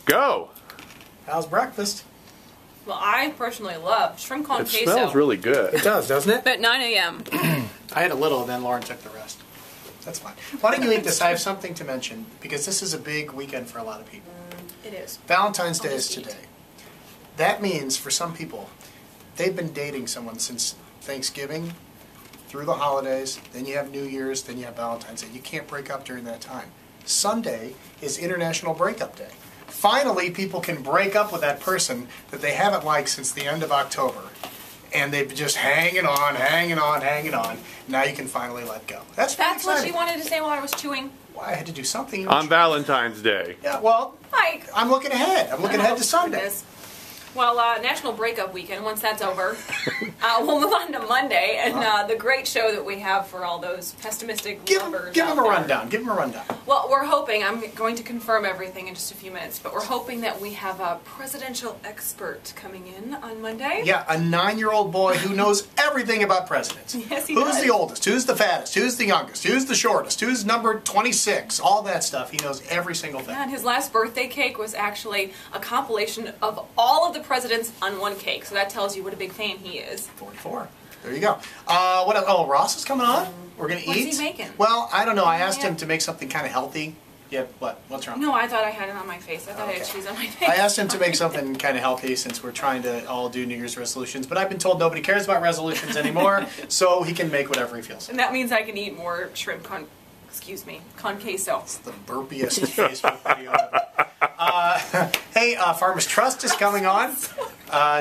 Go. How's breakfast? Well, I personally love shrimp con It queso. smells really good. It does, doesn't it? At 9 a.m. I had a little, and then Lauren took the rest. That's fine. Why don't you eat this? I have something to mention, because this is a big weekend for a lot of people. It is. Valentine's Day I'll is just eat. today. That means, for some people, they've been dating someone since Thanksgiving, through the holidays, then you have New Year's, then you have Valentine's Day. You can't break up during that time. Sunday is International Breakup Day. Finally, people can break up with that person that they haven't liked since the end of October. And they've been just hanging on, hanging on, hanging on. Now you can finally let go. That's pretty That's what she exciting. wanted to say while I was chewing. Well, I had to do something. On Valentine's Day. Yeah, well, Mike. I'm looking ahead. I'm looking ahead to Sunday. Goodness. Well, National Breakup Weekend, once that's over, we'll move on to Monday and the great show that we have for all those pessimistic Give lovers him out a there. rundown. Give him a rundown. Well, we're hoping, I'm going to confirm everything in just a few minutes, but we're hoping that we have a presidential expert coming in on Monday. Yeah, a 9-year-old boy who knows everything about presidents. Yes, he Who's does. the oldest? Who's the fattest? Who's the youngest? Who's the shortest? Who's number 26? All that stuff. He knows every single thing. And his last birthday cake was actually a compilation of all of the presidents on one cake, so that tells you what a big fan he is. 44. There you go. What else? Oh, Ross is coming on? We're going to eat? What's he making? Well, I don't know. I asked Yeah. him to make something kind of healthy. Yeah, what? What's wrong? No, I thought I had it on my face. I thought I had Okay. cheese on my face. I asked him to make something kind of healthy since we're trying to all do New Year's resolutions, but I've been told nobody cares about resolutions anymore, so he can make whatever he feels. And that means I can eat more shrimp con queso. It's the burpiest Facebook video ever. Hey, Farmers Trust is coming on,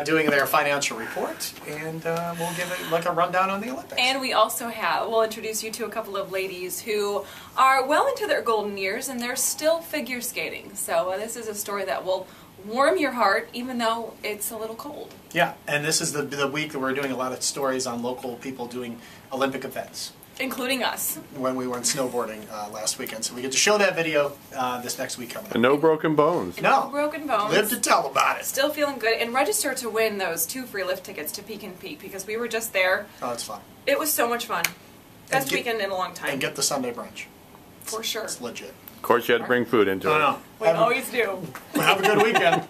doing their financial report, and we'll give it like a rundown on the Olympics. And we also we'll introduce you to a couple of ladies who are well into their golden years and they're still figure skating. So this is a story that will warm your heart even though it's a little cold. Yeah, and this is the week that we're doing a lot of stories on local people doing Olympic events. Including us. When we went snowboarding last weekend, so we get to show that video this next week coming up. And no broken bones. No. Broken bones. Live to tell about it. Still feeling good. And register to win those 2 free lift tickets to Peak and Peak because we were just there. Oh, it's fun. It was so much fun. Best get- weekend in a long time. And get the Sunday brunch. For sure. It's legit. Of course, you had to bring food into it. No. We always do. Have a good weekend.